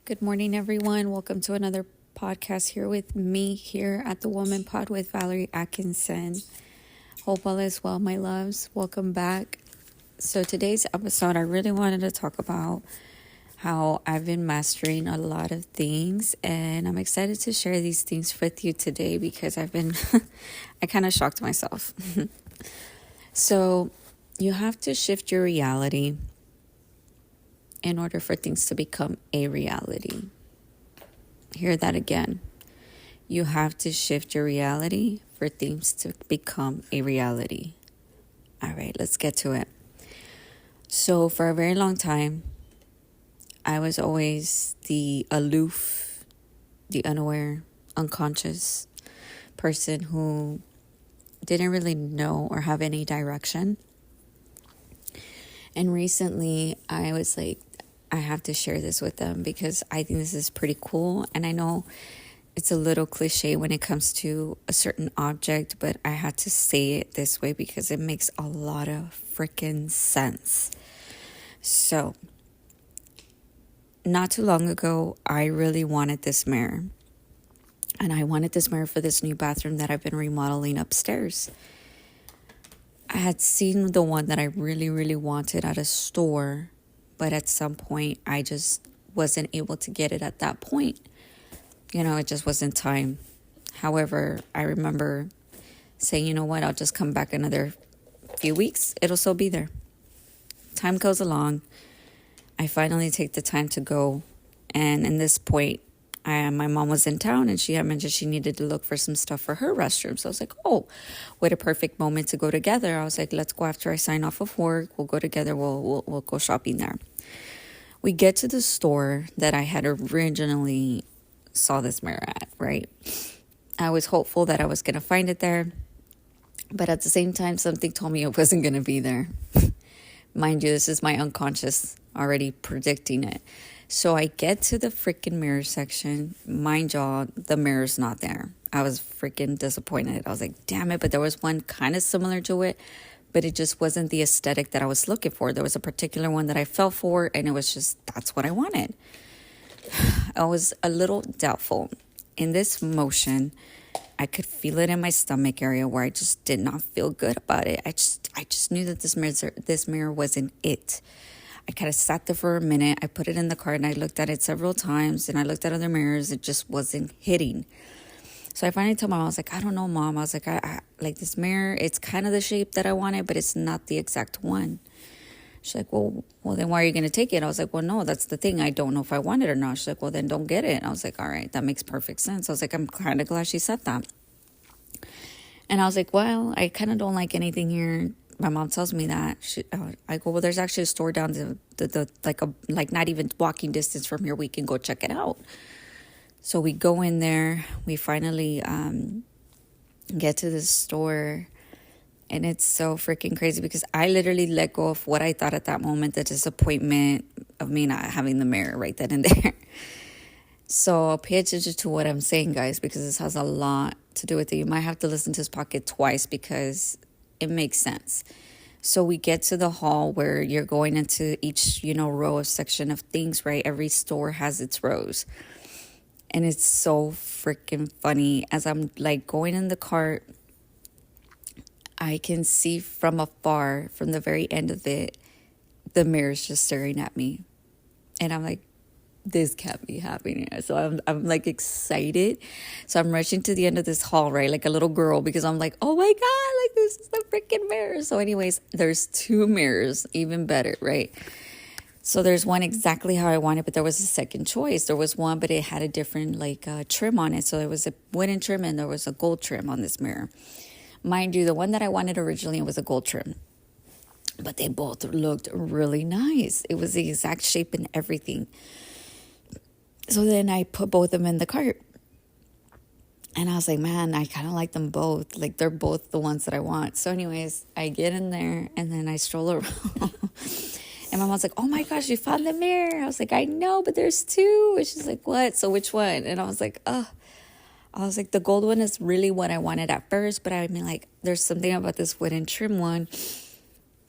Good morning, everyone. Welcome to another podcast here with me here at the Woman Pod with Valerie Atkinson. Hope all is well, my loves. Welcome back. So today's episode, I really wanted to talk about how I've been mastering a lot of things, and I'm excited to share these things with you today because I kind of shocked myself. So you have to shift your reality in order for things to become a reality. Hear that again. You have to shift your reality for things to become a reality. All right, let's get to it. So for a very long time, I was always the aloof, the unaware, unconscious person who didn't really know or have any direction. And recently, I was like, I have to share this with them because I think this is pretty cool. And I know it's a little cliche when it comes to a certain object, but I had to say it this way because it makes a lot of freaking sense. So, not too long ago, I really wanted this mirror. And I wanted this mirror for this new bathroom that I've been remodeling upstairs. I had seen the one that I really, really wanted at a store, but at some point, I just wasn't able to get it at that point. You know, it just wasn't time. However, I remember saying, you know what, I'll just come back another few weeks. It'll still be there. Time goes along. I finally take the time to go. And in this point, my mom was in town and she had mentioned she needed to look for some stuff for her restroom. So I was like, oh, what a perfect moment to go together. I was like, let's go after I sign off of work. We'll go together. We'll go shopping there. We get to the store that I had originally saw this mirror at, right? I was hopeful that I was going to find it there. But at the same time, something told me it wasn't going to be there. Mind you, this is my unconscious already predicting it. So I get to the freaking mirror section. Mind y'all, the mirror's not there. I was freaking disappointed. I was like, damn it. But there was one kind of similar to it, but it just wasn't the aesthetic that I was looking for. There was a particular one that I fell for, and it was just, that's what I wanted. I was a little doubtful. In this motion, I could feel it in my stomach area where I just did not feel good about it. I just knew that this mirror wasn't it. I kind of sat there for a minute. I put it in the cart and I looked at it several times and I looked at other mirrors. It just wasn't hitting. So I finally told Mom, I was like, I don't know, Mom. I was like, I like this mirror. It's kind of the shape that I wanted, but it's not the exact one. She's like, well, then why are you going to take it? I was like, well, no, that's the thing. I don't know if I want it or not. She's like, well, then don't get it. I was like, all right, that makes perfect sense. I was like, I'm kind of glad she said that. And I was like, well, I kind of don't like anything here. My mom tells me that. I go, well, there's actually a store down the like not even walking distance from here. We can go check it out. So we go in there. We finally get to the store. And it's so freaking crazy because I literally let go of what I thought at that moment, the disappointment of me not having the mirror right then and there. So pay attention to what I'm saying, guys, because this has a lot to do with it. You might have to listen to this pocket twice because it makes sense. So we get to the hall where you're going into each, row of section of things, right? Every store has its rows. And it's so freaking funny. As I'm like going in the cart, I can see from afar, from the very end of it, the mirror's just staring at me. And I'm like, this can't be happening. So I'm like excited. So I'm rushing to the end of this hall, right? Like a little girl, because I'm like, oh my God, like this is the freaking mirror. So anyways, there's two mirrors, even better, right? So there's one exactly how I wanted, but there was a second choice. There was one, but it had a different trim on it. So there was a wooden trim and there was a gold trim on this mirror. Mind you, the one that I wanted originally was a gold trim. But they both looked really nice. It was the exact shape and everything. So then I put both of them in the cart. And I was like, man, I kind of like them both. Like, they're both the ones that I want. So anyways, I get in there and then I stroll around. And my mom's like, oh my gosh, you found the mirror. I was like, I know, but there's two. And she's like, what? So which one? And I was like, the gold one is really what I wanted at first. But I mean, like, there's something about this wooden trim one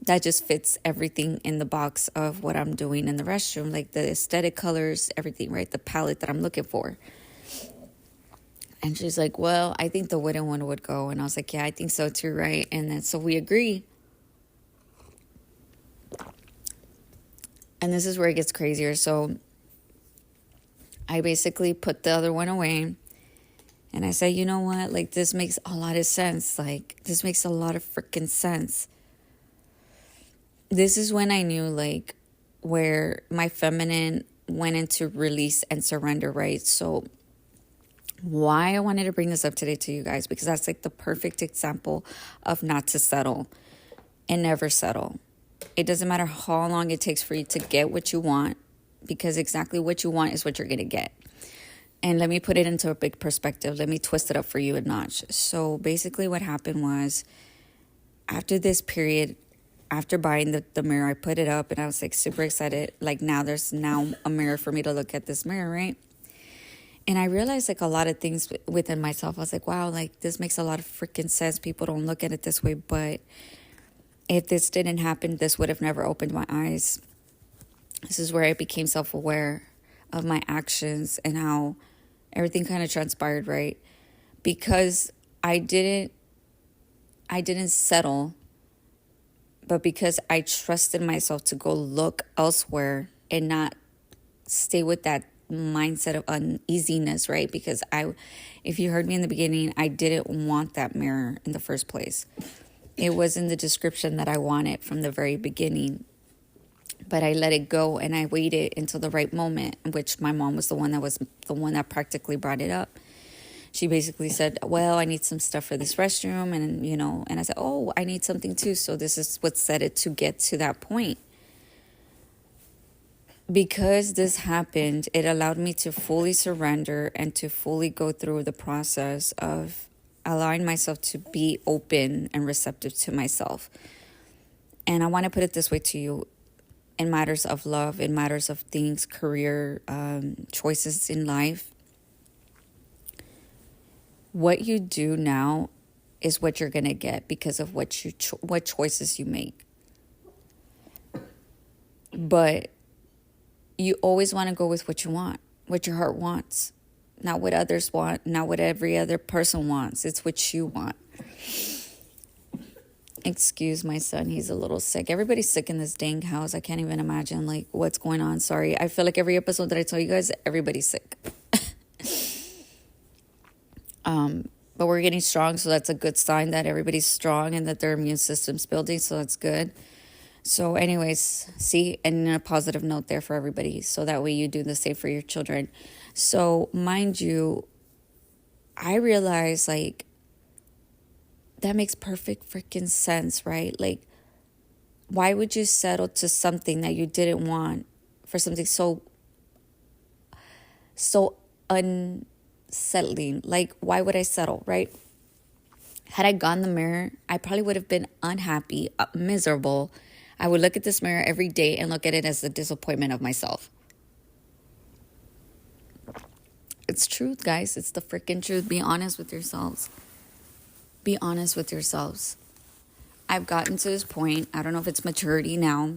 that just fits everything in the box of what I'm doing in the restroom, like the aesthetic colors, everything, right? The palette that I'm looking for. And she's like, well, I think the wooden one would go. And I was like, yeah, I think so too, right? And then so we agree. And this is where it gets crazier. So I basically put the other one away. And I say, you know what? Like, this makes a lot of sense. Like, this makes a lot of freaking sense. This is when I knew, like, where my feminine went into release and surrender, right? So why I wanted to bring this up today to you guys, because that's like the perfect example of not to settle and never settle. It doesn't matter how long it takes for you to get what you want, because exactly what you want is what you're going to get. And let me put it into a big perspective. Let me twist it up for you a notch. So basically what happened was, after this period, after buying the mirror, I put it up and I was like super excited. Like, there's now a mirror for me to look at this mirror, right? And I realized like a lot of things within myself. I was like, wow, like this makes a lot of freaking sense. People don't look at it this way. But if this didn't happen, this would have never opened my eyes. This is where I became self-aware of my actions and how everything kind of transpired, right? Because I didn't settle, but because I trusted myself to go look elsewhere and not stay with that mindset of uneasiness, right? Because if you heard me in the beginning, I didn't want that mirror in the first place. It was in the description that I wanted from the very beginning. But I let it go and I waited until the right moment, in which my mom was the one that practically brought it up. She basically said, well, I need some stuff for this restroom. And, and I said, oh, I need something too. So this is what set it to get to that point. Because this happened, it allowed me to fully surrender and to fully go through the process of allowing myself to be open and receptive to myself. And I want to put it this way to you. In matters of love, in matters of things, career, choices in life, what you do now is what you're going to get because of what choices you make. But you always want to go with what you want, what your heart wants, not what others want, not what every other person wants. It's what you want. Excuse my son, he's a little sick. Everybody's sick in this dang house. I can't even imagine like what's going on. Sorry. I feel like every episode that I tell you guys, everybody's sick. But we're getting strong, so that's a good sign that everybody's strong and that their immune system's building, so that's good. So anyways, see, and a positive note there for everybody, so that way you do the same for your children. So mind you, I realize like that makes perfect freaking sense, right? Like, why would you settle to something that you didn't want for something so unsettling? Like, why would I settle, right? Had I gone the mirror, I probably would have been unhappy, miserable. I would look at this mirror every day and look at it as the disappointment of myself. It's truth, guys. It's the freaking truth. Be honest with yourselves. Be honest with yourselves. I've gotten to this point. I don't know if it's maturity now.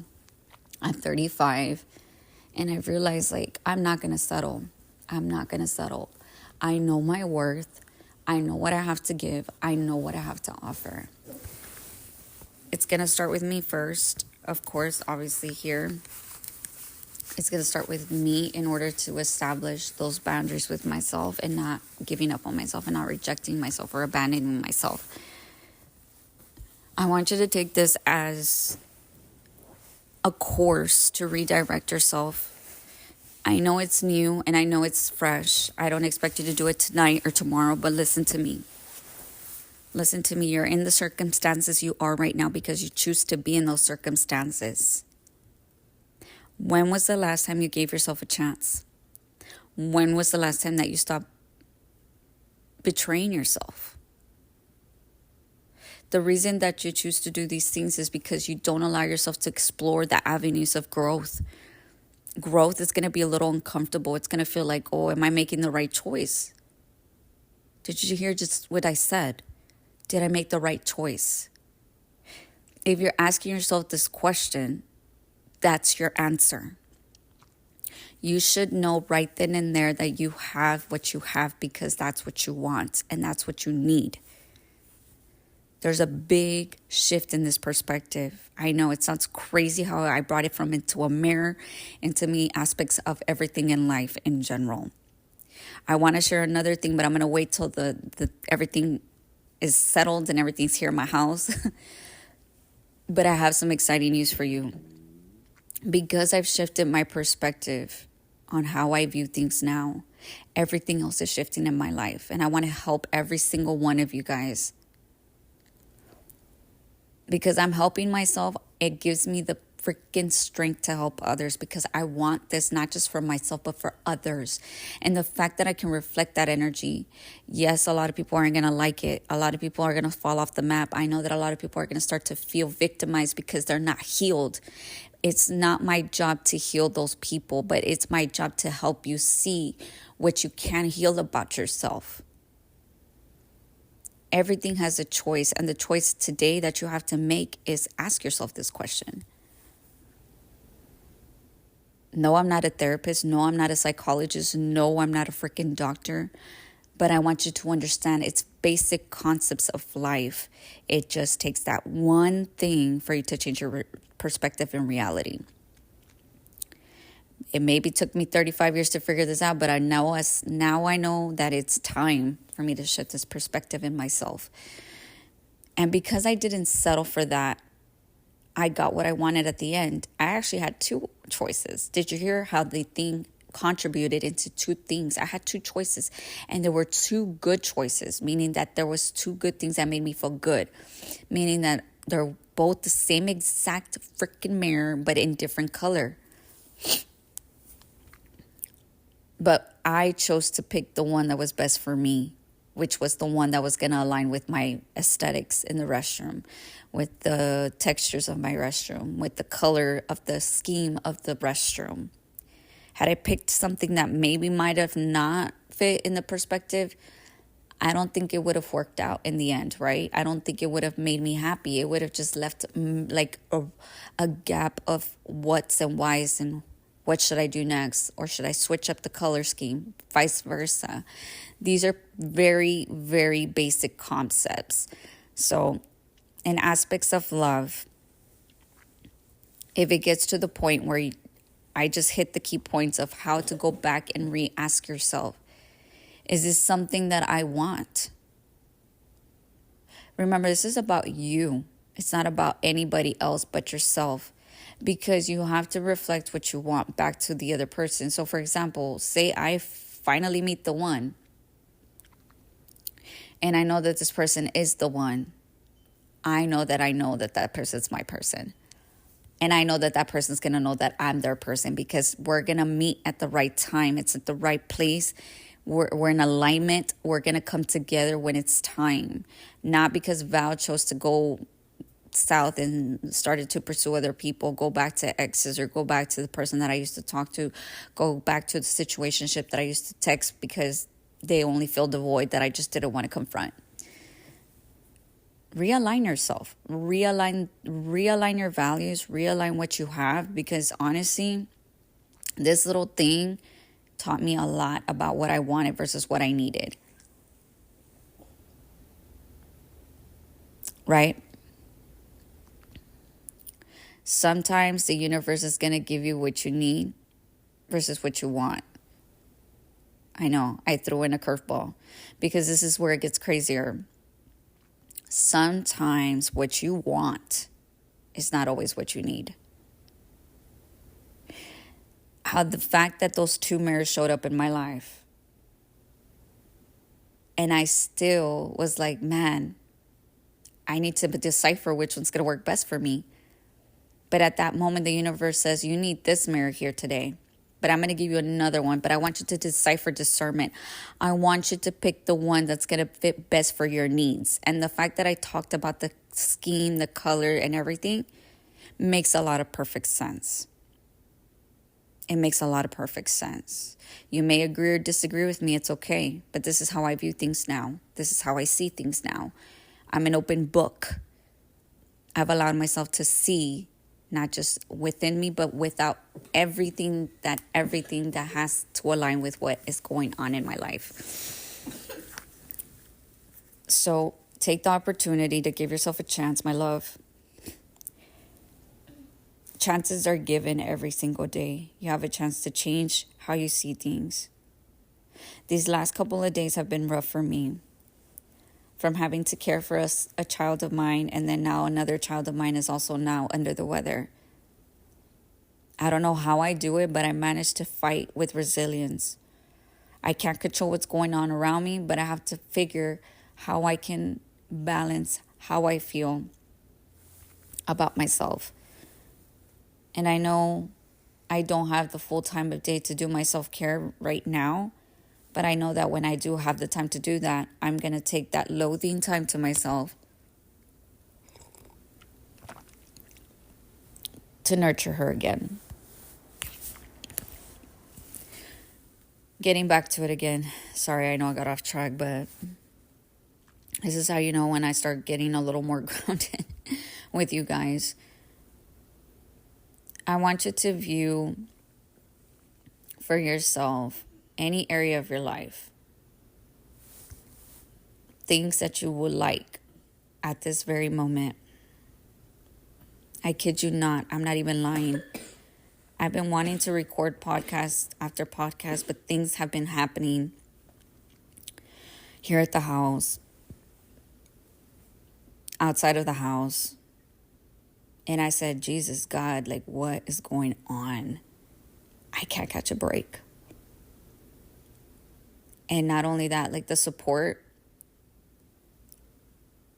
I'm 35. And I've realized, like, I'm not going to settle. I'm not going to settle. I know my worth. I know what I have to give. I know what I have to offer. It's going to start with me first. Of course, obviously here. It's going to start with me in order to establish those boundaries with myself and not giving up on myself and not rejecting myself or abandoning myself. I want you to take this as a course to redirect yourself. I know it's new and I know it's fresh. I don't expect you to do it tonight or tomorrow, but listen to me. Listen to me. You're in the circumstances you are right now because you choose to be in those circumstances. When was the last time you gave yourself a chance? When was the last time that you stopped betraying yourself? The reason that you choose to do these things is because you don't allow yourself to explore the avenues of growth. Growth is going to be a little uncomfortable. It's going to feel like, oh, am I making the right choice? Did you hear just what I said? Did I make the right choice? If you're asking yourself this question, that's your answer. You should know right then and there that you have what you have because that's what you want and that's what you need. There's a big shift in this perspective. I know it sounds crazy how I brought it from into a mirror, into me aspects of everything in life in general. I want to share another thing, but I'm going to wait till the everything is settled and everything's here in my house. But I have some exciting news for you. Because I've shifted my perspective on how I view things now, everything else is shifting in my life. And I want to help every single one of you guys. Because I'm helping myself, it gives me the freaking strength to help others because I want this not just for myself, but for others. And the fact that I can reflect that energy, yes, a lot of people aren't going to like it. A lot of people are going to fall off the map. I know that a lot of people are going to start to feel victimized because they're not healed. It's not my job to heal those people, but it's my job to help you see what you can heal about yourself. Everything has a choice, and the choice today that you have to make is ask yourself this question. No, I'm not a therapist. No, I'm not a psychologist. No, I'm not a freaking doctor. But I want you to understand it's basic concepts of life. It just takes that one thing for you to change your perspective in reality. It maybe took me 35 years to figure this out, but now I know that it's time for me to shift this perspective in myself. And because I didn't settle for that, I got what I wanted at the end. I actually had two choices. Did you hear how the thing contributed into two things? I had two choices, and there were two good choices, meaning that there was two good things that made me feel good, meaning that they're both the same exact freaking mirror, but in different color. But I chose to pick the one that was best for me, which was the one that was going to align with my aesthetics in the restroom, with the textures of my restroom, with the color of the scheme of the restroom. Had I picked something that maybe might have not fit in the perspective, I don't think it would have worked out in the end, right? I don't think it would have made me happy. It would have just left like a gap of what's and whys and what should I do next? Or should I switch up the color scheme? Vice versa. These are very, very basic concepts. So in aspects of love, if it gets to the point where I just hit the key points of how to go back and re-ask yourself, is this something that I want? Remember, this is about you. It's not about anybody else but yourself. Because you have to reflect what you want back to the other person. So for example, say I finally meet the one, and I know that this person is the one. I know that person's my person. And I know that that person's going to know that I'm their person because we're going to meet at the right time. It's at the right place. We're in alignment. We're going to come together when it's time. Not because Val chose to go south and started to pursue other people, go back to exes or go back to the person that I used to talk to, go back to the situationship that I used to text because they only filled the void that I just didn't want to confront. Realign yourself, realign your values, realign what you have, because honestly, this little thing taught me a lot about what I wanted versus what I needed. Right? Sometimes the universe is going to give you what you need versus what you want. I know, I threw in a curveball because this is where it gets crazier. Sometimes what you want is not always what you need. How the fact that those two mirrors showed up in my life, and I still was like, man, I need to decipher which one's going to work best for me. But at that moment, the universe says, you need this mirror here today. But I'm going to give you another one. But I want you to decipher discernment. I want you to pick the one that's going to fit best for your needs. And the fact that I talked about the scheme, the color, and everything makes a lot of perfect sense. It makes a lot of perfect sense. You may agree or disagree with me. It's okay. But this is how I view things now. This is how I see things now. I'm an open book. I've allowed myself to see, not just within me, but without everything that has to align with what is going on in my life. So take the opportunity to give yourself a chance, my love. Chances are given every single day. You have a chance to change how you see things. These last couple of days have been rough for me. From having to care for a child of mine, and then now another child of mine is also now under the weather. I don't know how I do it, but I manage to fight with resilience. I can't control what's going on around me, but I have to figure how I can balance how I feel about myself. And I know I don't have the full time of day to do my self-care right now, but I know that when I do have the time to do that, I'm going to take that loathing time to myself to nurture her again. Getting back to it again. Sorry, I know I got off track, but this is how you know when I start getting a little more grounded with you guys. I want you to view for yourself any area of your life, things that you would like at this very moment. I kid you not, I'm not even lying. I've been wanting to record podcast after podcast, but things have been happening here at the house, outside of the house. And I said, Jesus, God, like, what is going on? I can't catch a break. And not only that, like the support,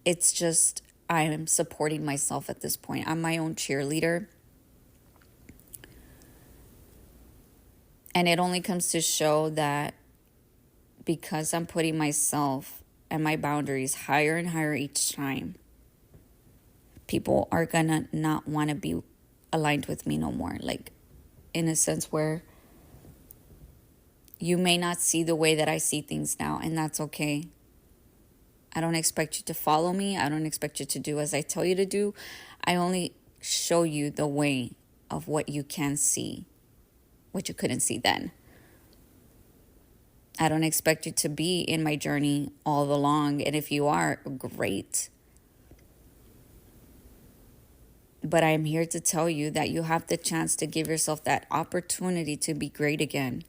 it's just, I am supporting myself at this point. I'm my own cheerleader. And it only comes to show that because I'm putting myself and my boundaries higher and higher each time, people are gonna not want to be aligned with me no more. Like, in a sense where you may not see the way that I see things now, and that's okay. I don't expect you to follow me. I don't expect you to do as I tell you to do. I only show you the way of what you can see, what you couldn't see then. I don't expect you to be in my journey all along, and if you are, great. But I'm here to tell you that you have the chance to give yourself that opportunity to be great again.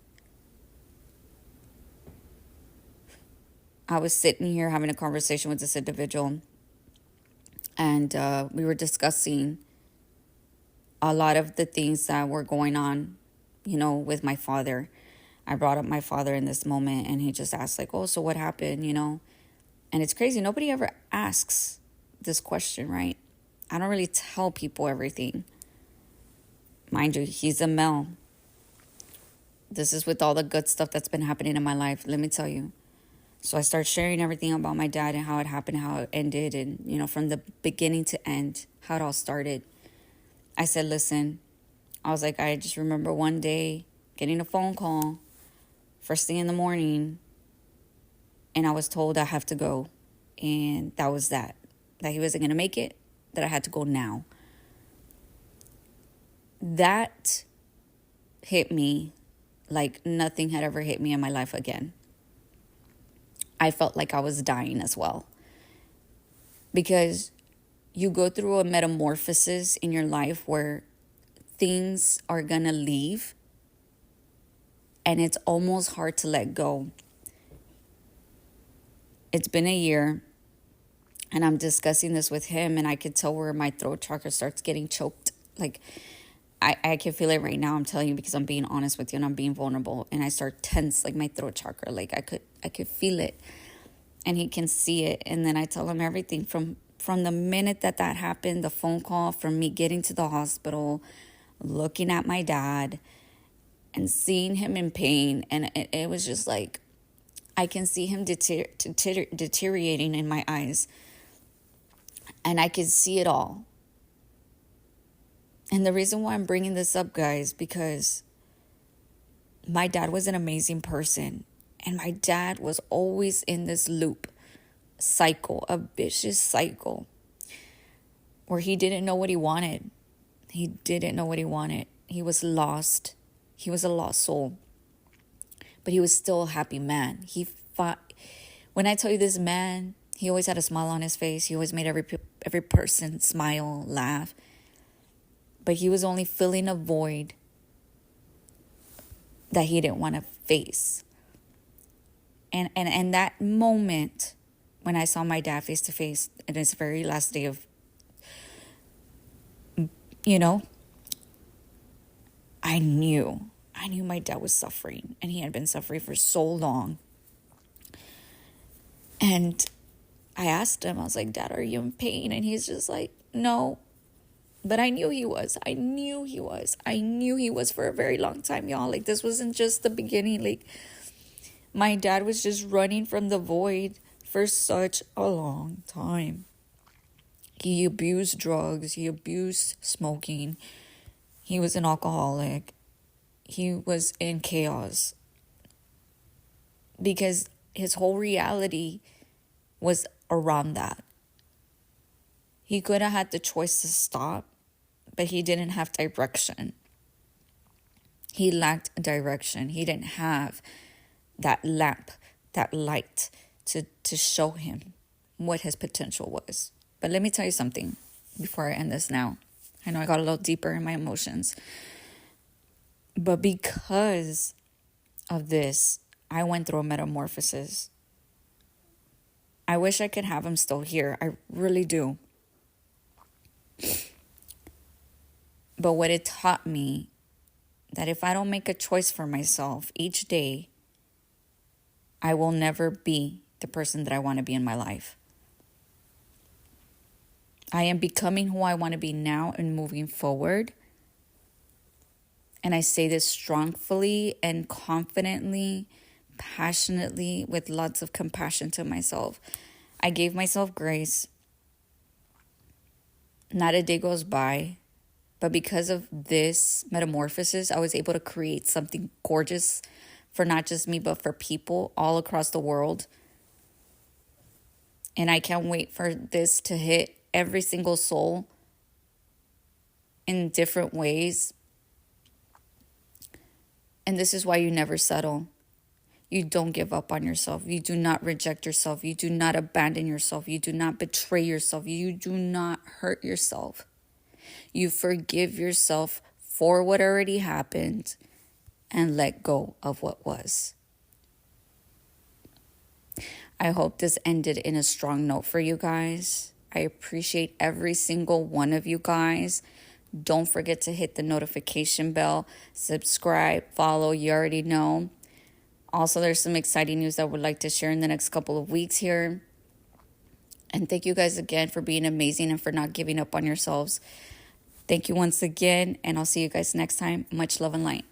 I was sitting here having a conversation with this individual, and we were discussing a lot of the things that were going on, with my father. I brought up my father in this moment, and he just asked, like, oh, so what happened, And it's crazy. Nobody ever asks this question, right? I don't really tell people everything. Mind you, he's a male. This is with all the good stuff that's been happening in my life, let me tell you. So I start sharing everything about my dad and how it happened, how it ended, and, from the beginning to end, how it all started. I said, listen, I was like, I just remember one day getting a phone call first thing in the morning, and I was told I have to go. And that was that he wasn't going to make it, that I had to go now. That hit me like nothing had ever hit me in my life again. I felt like I was dying as well. Because you go through a metamorphosis in your life where things are going to leave, and it's almost hard to let go. It's been a year, and I'm discussing this with him, and I could tell where my throat chakra starts getting choked. Like, I can feel it right now, I'm telling you, because I'm being honest with you and I'm being vulnerable. And I start tense, like my throat chakra. Like, I could feel it, and he can see it. And then I tell him everything from the minute that happened, the phone call, from me getting to the hospital, looking at my dad and seeing him in pain. And it was just like, I can see him deteriorating in my eyes. And I can see it all. And the reason why I'm bringing this up, guys, because my dad was an amazing person. And my dad was always in this loop cycle, a vicious cycle. where he didn't know what he wanted. He didn't know what he wanted. He was lost. He was a lost soul. But he was still a happy man. He fought. When I tell you this man, he always had a smile on his face. He always made every person smile, laugh. But he was only filling a void that he didn't want to face. And that moment when I saw my dad face to face in his very last day of, I knew my dad was suffering, and he had been suffering for so long. And I asked him, I was like, Dad, are you in pain? And he's just like, no. But I knew he was. I knew he was for a very long time, y'all. Like, this wasn't just the beginning. Like, my dad was just running from the void for such a long time. He abused drugs. He abused smoking. He was an alcoholic. He was in chaos. Because his whole reality was around that. He could have had the choice to stop, but he didn't have direction. He lacked direction. He didn't have that lamp, that light to show him what his potential was. But let me tell you something before I end this now. I know I got a little deeper in my emotions. But because of this, I went through a metamorphosis. I wish I could have him still here. I really do. But what it taught me, that if I don't make a choice for myself each day, I will never be the person that I want to be in my life. I am becoming who I want to be now and moving forward. And I say this strongly and confidently, passionately, with lots of compassion to myself. I gave myself grace. Not a day goes by. But because of this metamorphosis, I was able to create something gorgeous for not just me, but for people all across the world. And I can't wait for this to hit every single soul in different ways. And this is why you never settle. You don't give up on yourself. You do not reject yourself. You do not abandon yourself. You do not betray yourself. You do not hurt yourself. You forgive yourself for what already happened and let go of what was. I hope this ended in a strong note for you guys. I appreciate every single one of you guys. Don't forget to hit the notification bell, subscribe, follow, you already know. Also, there's some exciting news that I would like to share in the next couple of weeks here. And thank you guys again for being amazing and for not giving up on yourselves. Thank you once again, and I'll see you guys next time. Much love and light.